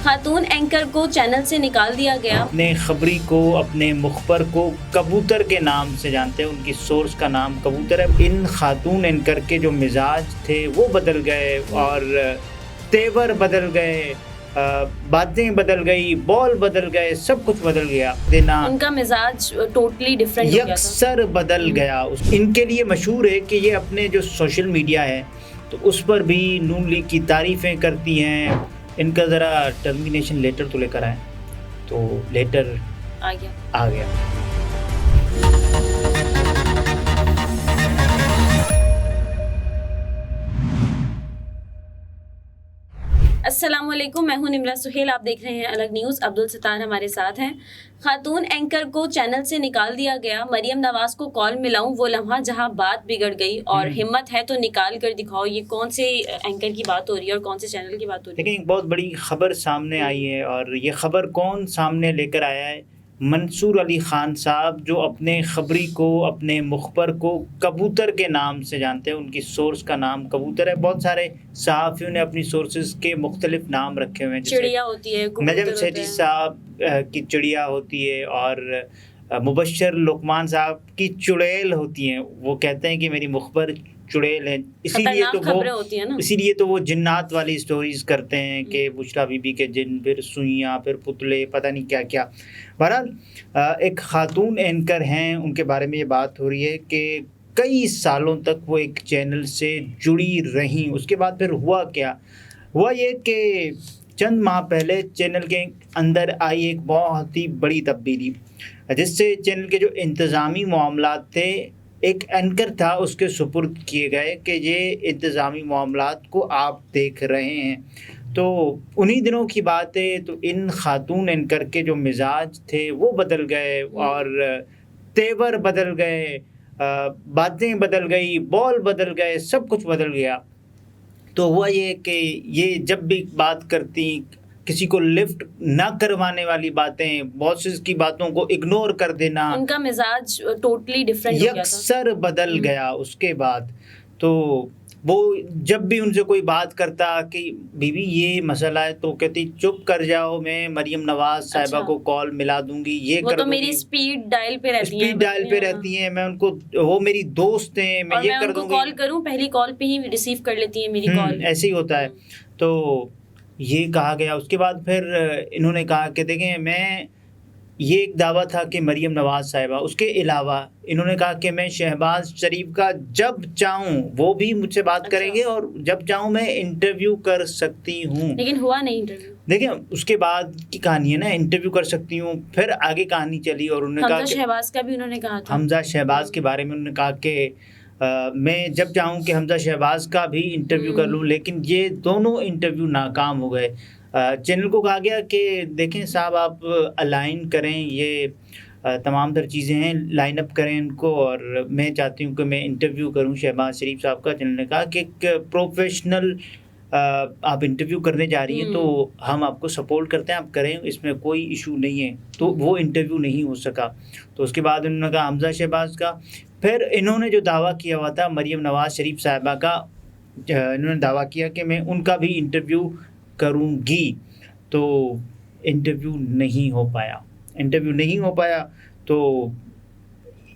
खातून anchor को channel से निकाल दिया गया। अपने खबरी को, अपने मुखबर को कबूतर के नाम से जानते हैं, उनकी सोर्स का नाम कबूतर है। इन खातून एंकर के जो मिजाज थे वो बदल गए और तेवर बदल गए, बातें बदल गई, बॉल बदल गए, सब कुछ बदल गया। देना उनका मिजाज टोटली डिफरेंट हो गया था। यकसर बदल गया। इनके लिए मशहूर है कि ये अपने जो सोशल मीडिया है तो उस पर भी नून लीग की तारीफ़ें करती हैं। इनका ज़रा टर्मिनेशन लेटर तो लेकर आए, तो लेटर आ गया। अस्सलामुअलैकुम, मैं हूं निमरा सुहेल, आप देख रहे हैं अलग न्यूज़। अब्दुल सत्तार हमारे साथ हैं। खातून एंकर को चैनल से निकाल दिया गया। मरियम नवाज को कॉल मिलाऊं वो लम्हा जहां बात बिगड़ गई, और हिम्मत है तो निकाल कर दिखाओ। ये कौन से एंकर की बात हो रही है और कौन से चैनल की बात हो रही है? लेकिन एक बहुत बड़ी खबर सामने आई है, और ये खबर कौन सामने लेकर आया है? मंसूर अली ख़ान साहब, जो अपने खबरी को, अपने मुखबर को कबूतर के नाम से जानते हैं। उनकी सोर्स का नाम कबूतर है। बहुत सारे सहाफ़ियों ने अपनी सोर्सेज के मुख्तलिफ नाम रखे हुए हैं। चिड़िया होती है, नजम सेठी साहब की चिड़िया होती है, और मुबश्शिर लुकमान साहब की चुड़ैल होती हैं। वो कहते हैं कि मेरी मुखबर चुड़ैल है, इसीलिए तो वो जिन्नात वाली स्टोरीज करते हैं कि बुशरा बीबी के जिन, फिर सुइयाँ, फिर पुतले, पता नहीं क्या क्या। बहरहाल एक खातून एंकर हैं, उनके बारे में ये बात हो रही है कि कई सालों तक वो एक चैनल से जुड़ी रहीं। उसके बाद फिर हुआ क्या? हुआ ये कि चंद माह पहले चैनल के अंदर आई एक बहुत ही बड़ी तब्दीली, जिससे चैनल के जो इंतज़ामी मामलात थे, एक एंकर था, उसके सुपुर्द किए गए कि ये इंतज़ामी मामलात को आप देख रहे हैं। तो उन्हीं दिनों की बात है। तो इन खातून एंकर के जो मिजाज थे वो बदल गए और तेवर बदल गए, बातें बदल गई, बॉल बदल गए, सब कुछ बदल गया। तो हुआ ये कि ये जब भी बात करती, किसी को लिफ्ट ना करवाने वाली बातें, बॉसेस की बातों को इग्नोर कर देना, उनका मिजाज टोटली डिफरेंट हो गया था। यकसर बदल गया। उसके बाद तो वो जब भी उनसे कोई बात करता कि बीबी ये मसला है, तो कहती चुप कर जाओ, मैं मरियम नवाज साहिबा को कॉल मिला दूंगी, ये वो कर तो दूंगी। मेरी स्पीड डायल पे रहती हैं, मैं उनको, वो मेरी दोस्त हैं, मैं ये कर दूंगी। कॉल करूं, पहली कॉल पे ही रिसीव कर लेती है मेरी कॉल। ऐसे ही होता है। तो ये कहा गया। उसके बाद फिर इन्होंने कहा कि देखें, मैं ये एक दावा था कि मरियम नवाज साहिबा, उसके अलावा इन्होंने कहा कि मैं शहबाज शरीफ का जब चाहूँ वो भी मुझसे बात करेंगे, और जब चाहूँ मैं इंटरव्यू कर सकती हूँ। लेकिन हुआ नहीं इंटरव्यू। देखिए उसके बाद की कहानी है ना, इंटरव्यू कर सकती हूँ। फिर आगे कहानी चली और उन्होंने कहा हमजा शहबाज का भी उन्होंने कहा था। हमजा शहबाज के बारे में उन्होंने कहा कि मैं जब चाहूँ कि हमजा शहबाज का भी इंटरव्यू कर लूँ। लेकिन ये दोनों इंटरव्यू नाकाम हो गए। चैनल को कहा गया कि देखें साहब, आप अलाइन करें, ये तमाम तर चीज़ें हैं, लाइन अप करें इनको, और मैं चाहती हूँ कि मैं इंटरव्यू करूँ शहबाज शरीफ साहब का। चैनल ने कहा कि एक प्रोफेशनल आप इंटरव्यू करने जा रही हैं तो हम आपको सपोर्ट करते हैं, आप करें, इसमें कोई इशू नहीं है। तो वो इंटरव्यू नहीं हो सका। तो उसके बाद उन्होंने कहा हमजा शहबाज का। फिर इन्होंने जो दावा किया हुआ था मरियम नवाज शरीफ साहिबा का, इन्होंने दावा किया कि मैं उनका भी इंटरव्यू करूँगी। तो इंटरव्यू नहीं हो पाया। तो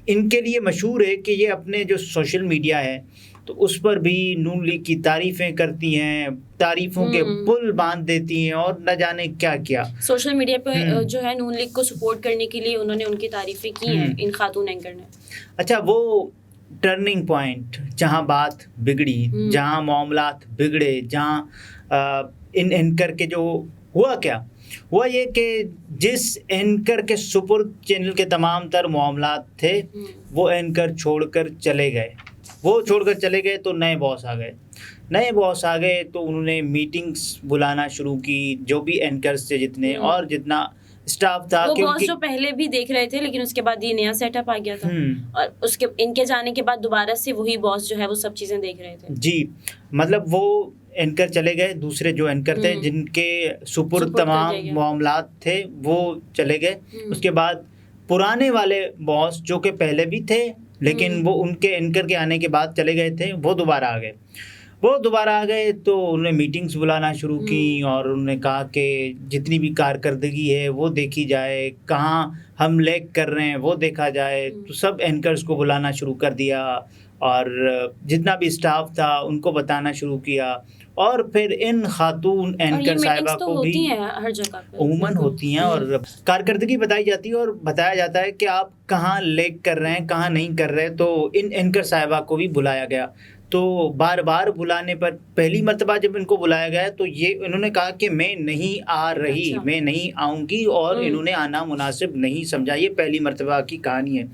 इनके लिए मशहूर है कि ये अपने जो सोशल मीडिया है तो उस पर भी नून लीग की तारीफ़ें करती हैं, तारीफ़ों के पुल बांध देती हैं, और न जाने क्या क्या। सोशल मीडिया पे जो है नून लीग को सपोर्ट करने के लिए उन्होंने उनकी तारीफ़ें की हैं इन खातून एंकर ने। अच्छा, वो टर्निंग पॉइंट जहाँ बात बिगड़ी, जहाँ मामलात बिगड़े, जहाँ इन एंकर के जो हुआ ये कि जिस एंकर के सुपुर्द चैनल के तमाम तर मामलात थे, वो एंकर छोड़कर चले गए। तो नए बॉस आ गए। तो उन्होंने मीटिंग्स बुलाना शुरू की, जो भी एंकर्स थे जितने, और जितना स्टाफ था। वो बॉस जो पहले भी देख रहे थे, लेकिन उसके बाद ये नया सेटअप आ गया था, और उसके इनके जाने के बाद दोबारा से वही बॉस जो है वो सब चीज़ें देख रहे थे। जी, मतलब वो एंकर चले गए, दूसरे जो एंकर थे जिनके सुपुर्द तमाम मामलात थे वो चले गए। उसके बाद पुराने वाले बॉस जो कि पहले भी थे, लेकिन वो उनके एंकर के आने के बाद चले गए थे, वो दोबारा आ गए। वो दोबारा आ गए तो उन्होंने मीटिंग्स बुलाना शुरू की और उन्होंने कहा कि जितनी भी कारकर्दगी है वो देखी जाए, कहाँ हम लैग कर रहे हैं वो देखा जाए। तो सब एंकर्स को बुलाना शुरू कर दिया और जितना भी स्टाफ था उनको बताना शुरू किया। और फिर इन खातून एंकर साहिबा को भी हर जगह उमूमन होती हैं और कारकर्दगी बताई जाती है और बताया जाता है कि आप कहाँ लैग कर रहे हैं, कहाँ नहीं कर रहे। तो इन एंकर साहिबा को भी बुलाया गया। तो बार बार बुलाने पर पहली मर्तबा जब इनको बुलाया गया तो ये इन्होंने कहा कि मैं नहीं आ रही, अच्छा। मैं नहीं आऊँगी, और इन्होंने आना मुनासिब नहीं समझा। ये पहली मर्तबा की कहानी है।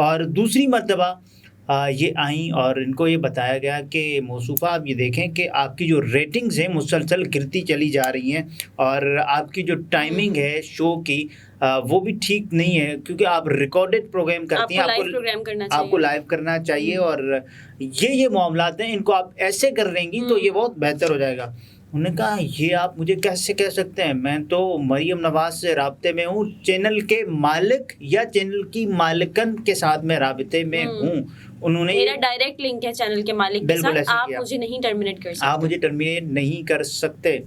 और दूसरी मर्तबा ये आई और इनको ये बताया गया कि मौसूफ़ा आप ये देखें कि आपकी जो रेटिंग्स हैं मुसलसल गिरती चली जा रही हैं और आपकी जो टाइमिंग है शो की वो भी ठीक नहीं है, क्योंकि आप रिकॉर्डेड प्रोग्राम करती हैं, आपको लाइव करना चाहिए और ये मामलात हैं, इनको आप ऐसे कर लेंगी तो ये बहुत बेहतर हो जाएगा। उन्होंने कहा ये आप मुझे कैसे कह सकते हैं, मैं तो मरियम नवाज से राब्ते में हूँ, चैनल के मालिक या चैनल की मालिकन के साथ मैं राब्ते में हूँ। उन्होंने मेरा डायरेक्ट लिंक है चैनल के मालिक के साथ, आप मुझे नहीं टर्मिनेट कर सकते, आप मुझे टर्मिनेट नहीं कर सकते।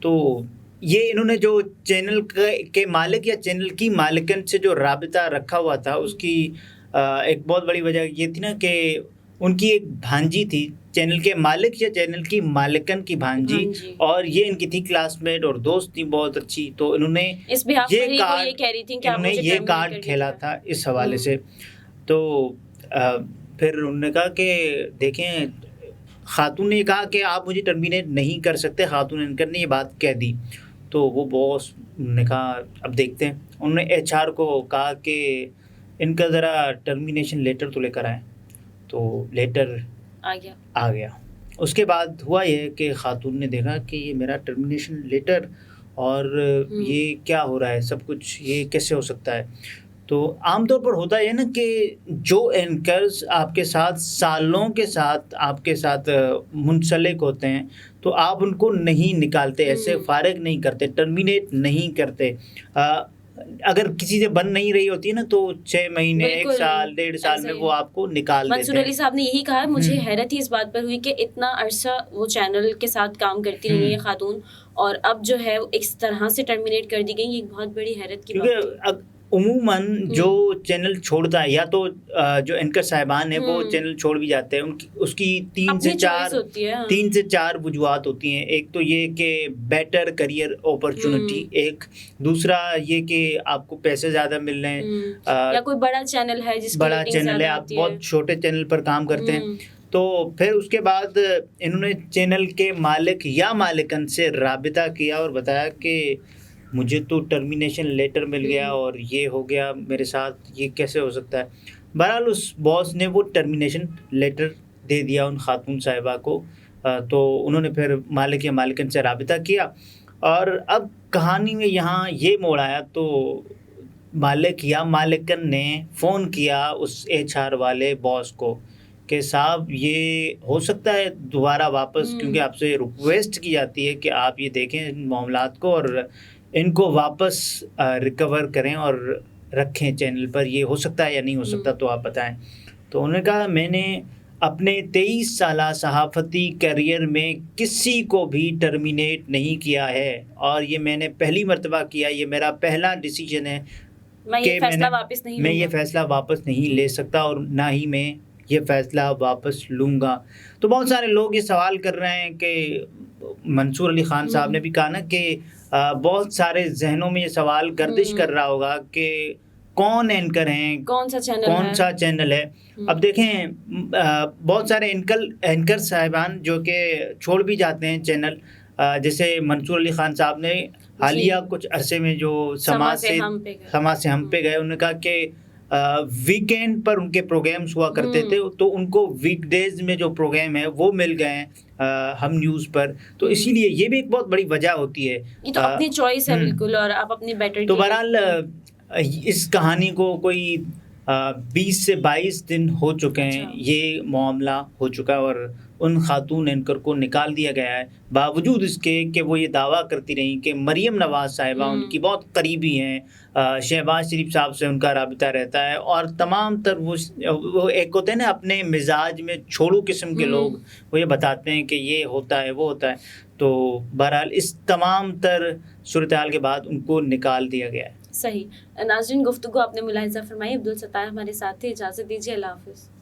तो ये इन्होंने जो चैनल के मालिक या चैनल की मालिकन से जो राबिता रखा हुआ था उसकी एक बहुत बड़ी वजह ये थी ना कि उनकी एक भांजी थी, चैनल के मालिक या चैनल की मालिकन की भांजी, और ये इनकी थी क्लासमेट और दोस्त थी बहुत अच्छी। तो इन्होंने ये कार्ड खेला था इस हवाले से। तो फिर उन्होंने कहा कि देखें, खातून ने कहा कि आप मुझे टर्मिनेट नहीं कर सकते, खातून एंकर ने ये बात कह दी। तो वो बॉस ने कहा अब देखते हैं। उन्होंने एचआर को कहा कि इनका ज़रा टर्मिनेशन लेटर तो लेकर आए। तो लेटर आ गया। उसके बाद हुआ ये कि खातून ने देखा कि ये मेरा टर्मिनेशन लेटर और ये क्या हो रहा है, सब कुछ ये कैसे हो सकता है। तो आमतौर पर होता है ना कि जो एंकर्स आपके साथ सालों के साथ आपके साथ मुंसलिक होते हैं तो आप उनको नहीं निकालते, ऐसे फारिग नहीं करते, टर्मिनेट नहीं करते। अगर किसी से बन नहीं रही होती है ना तो 6 महीने 1 साल 1.5 साल में वो आपको निकाल देते हैं। मंसूर अली साहब ने यही कहा। मुझे हैरत ही इस बात पर हुई कि इतना अरसा वो चैनल के साथ काम करती रही है खातून और अब जो है इस तरह से टर्मिनेट कर दी गई, ये बहुत बड़ी हैरत की बात है। उमूमन जो चैनल छोड़ता है या तो जो एंकर साहिबान है वो चैनल छोड़ भी जाते हैं, उसकी 3 से 4 वजूहात होती हैं। एक तो ये कि बेटर करियर अपॉर्चुनिटी, एक दूसरा ये कि आपको पैसे ज़्यादा मिल रहे हैं, या कोई बड़ा चैनल है आप बहुत छोटे चैनल पर काम करते हैं। तो फिर उसके बाद इन्होंने चैनल के मालिक या मालिकन से राबिता किया और बताया कि मुझे तो टर्मिनेशन लेटर मिल गया और ये हो गया मेरे साथ, ये कैसे हो सकता है। बहरहाल उस बॉस ने वो टर्मिनेशन लेटर दे दिया उन खातून साहिबा को। तो उन्होंने फिर मालिक या मालिकन से राबिता किया और अब कहानी में यहाँ ये मोड़ आया। तो मालिक या मालिकन ने फ़ोन किया उस एचआर वाले बॉस को कि साहब ये हो सकता है दोबारा वापस, क्योंकि आपसे रिक्वेस्ट की जाती है कि आप ये देखें इन मामलात को और इनको वापस रिकवर करें और रखें चैनल पर, ये हो सकता है या नहीं हो सकता, तो आप बताएं। तो उन्होंने कहा मैंने अपने 23 साला सहाफ़ती करियर में किसी को भी टर्मिनेट नहीं किया है और ये मैंने पहली मर्तबा किया, ये मेरा पहला डिसीजन है मैं ये फैसला वापस नहीं ले सकता और ना ही मैं ये फ़ैसला वापस लूँगा। तो बहुत सारे लोग ये सवाल कर रहे हैं कि मंसूर अली ख़ान साहब ने भी कहा ना कि बहुत सारे जहनों में ये सवाल गर्दिश कर रहा होगा कि कौन एंकर हैं, कौन सा चैनल है। अब देखें बहुत सारे एंकर साहिबान जो कि छोड़ भी जाते हैं चैनल, जैसे मंसूर अली ख़ान साहब ने हालिया कुछ अरसे में जो समाज से हम पे गए, उन्होंने कहा कि वीकेंड पर उनके प्रोग्राम्स हुआ करते थे तो उनको वीकडेज में जो प्रोग्राम है वो मिल गए हैं हम न्यूज़ पर। तो इसीलिए ये भी एक बहुत बड़ी वजह होती है। ये तो अपनी चॉइस है बिल्कुल और आप अपनी बेटर। तो बहरहाल इस कहानी को कोई 20 से 22 दिन हो चुके हैं अच्छा। ये मामला हो चुका है और उन खातून एंकर को निकाल दिया गया है, बावजूद इसके कि वो ये दावा करती रही कि मरियम नवाज़ साहिबा उनकी बहुत करीबी हैं, शहबाज शरीफ साहब से उनका राबिता रहता है और तमाम तर वो एक होते हैं ना अपने मिजाज में छोड़ू किस्म के लोग, वो ये बताते हैं कि ये होता है वो होता है। तो बहरहाल इस तमाम तर सूरत हाल के बाद उनको निकाल दिया गया है। सही। नाज़रीन, गुफ्तगू आपने मुलाहिज़ा फरमाई। अब्दुल सत्तार हमारे साथ थे। इजाज़त दीजिए। अल्लाह हाफ़िज़।